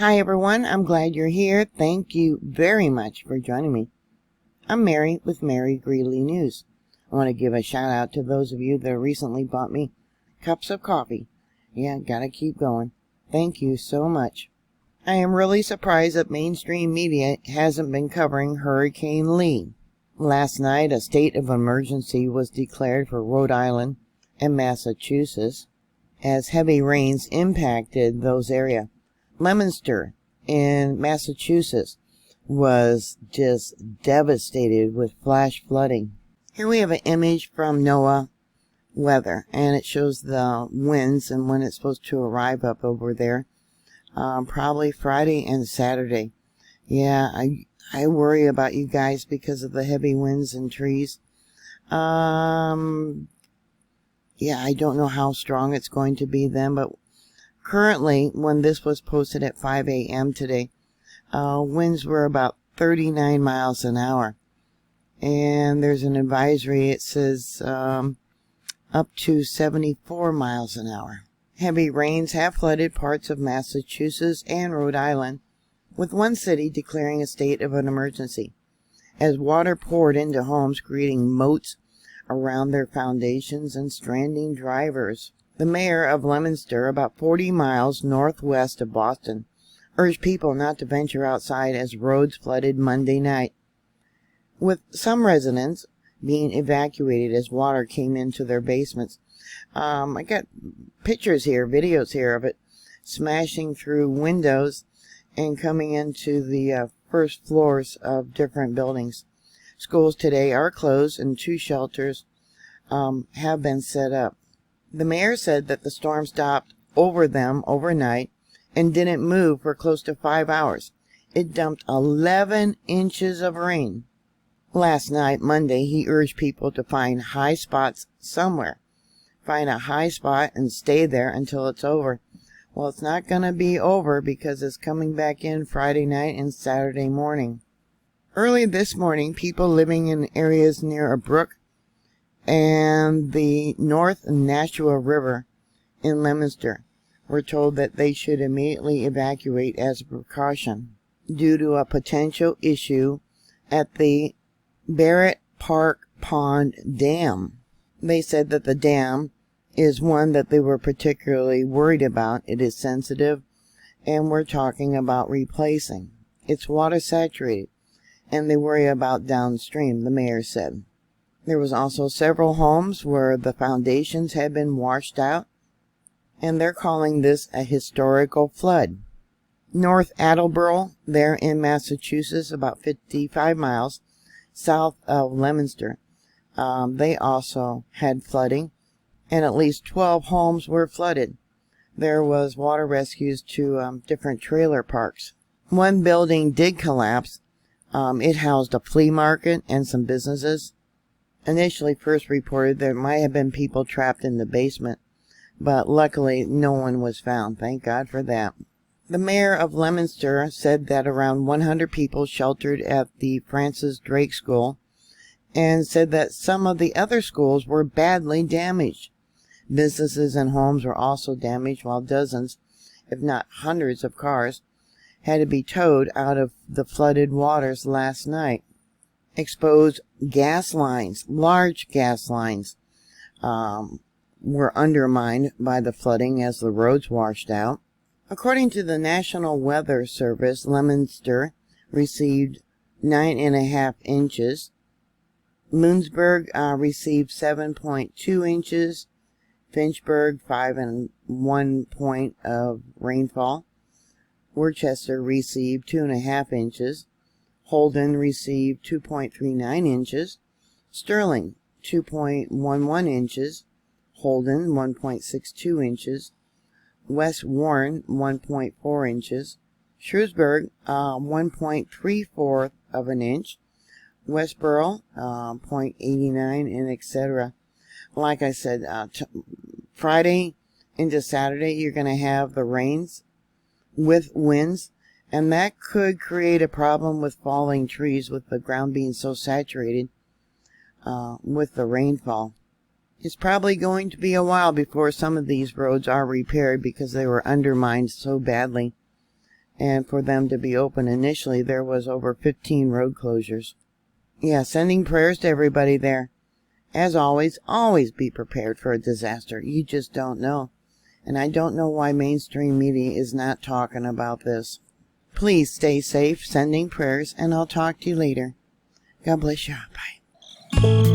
Hi everyone, I'm glad you're here. Thank you very much for joining me. I'm Mary with Mary Greeley News. I want to give a shout out to those of you that recently bought me cups of coffee. Yeah, gotta keep going. Thank you so much. I am really surprised that mainstream media hasn't been covering Hurricane Lee. Last night, a state of emergency was declared for Rhode Island and Massachusetts as heavy rains impacted those areas. Leominster in Massachusetts was just devastated with flash flooding. Here we have an image from NOAA Weather, and it shows the winds and when it's supposed to arrive up over there. Probably Friday and Saturday. Yeah, I worry about you guys because of the heavy winds and trees. Yeah, I don't know how strong it's going to be then, but currently, when this was posted at 5 a.m. today, winds were about 39 miles an hour. And there's an advisory, it says up to 74 miles an hour. Heavy rains have flooded parts of Massachusetts and Rhode Island, with one city declaring a state of an emergency, as water poured into homes, creating moats around their foundations and stranding drivers. The mayor of Leominster, about 40 miles northwest of Boston, urged people not to venture outside as roads flooded Monday night, with some residents being evacuated as water came into their basements. I got pictures here, videos here of it smashing through windows and coming into the first floors of different buildings. Schools today are closed and 2 shelters have been set up. The mayor said that the storm stopped over them overnight and didn't move for close to 5 hours. It dumped 11 inches of rain. Last night, Monday, he urged people to find high spots somewhere. Find a high spot and stay there until it's over. Well, it's not going to be over because it's coming back in Friday night and Saturday morning. Early this morning, people living in areas near a brook and the North Nashua River in Leominster were told that they should immediately evacuate as a precaution due to a potential issue at the Barrett Park Pond Dam. They said that the dam is one that they were particularly worried about. It is sensitive, and we're talking about replacing. It's water saturated, and they worry about downstream, the mayor said. There was also several homes where the foundations had been washed out, and they're calling this a historical flood. North Attleboro, there in Massachusetts, about 55 miles south of Leominster, they also had flooding, and at least 12 homes were flooded. There was water rescues to different trailer parks. One building did collapse. It housed a flea market and some businesses. Initially first reported there might have been people trapped in the basement, but luckily no one was found. Thank God for that. The mayor of Leominster said that around 100 people sheltered at the Francis Drake School, and said that some of the other schools were badly damaged. Businesses and homes were also damaged, while dozens, if not hundreds of cars had to be towed out of the flooded waters last night. Exposed gas lines, large gas lines, were undermined by the flooding as the roads washed out. According to the National Weather Service, Leominster received 9.5 inches. Moonsburg received 7.2 inches. Finchburg, 5.1 point of rainfall. Worcester received 2.5 inches. Holden received 2.39 inches. Sterling, 2.11 inches. Holden, 1.62 inches. West Warren, 1.4 inches. Shrewsbury, 1.34 of an inch. Westboro, 0.89, and etc. Like I said, Friday into Saturday, you're going to have the rains with winds, and that could create a problem with falling trees with the ground being so saturated with the rainfall. It's probably going to be a while before some of these roads are repaired because they were undermined so badly. And for them to be open initially, there was over 15 road closures. Yeah, sending prayers to everybody there. As always be prepared for a disaster. You just don't know. And I don't know why mainstream media is not talking about this. Please stay safe, sending prayers, and I'll talk to you later. God bless you. Bye.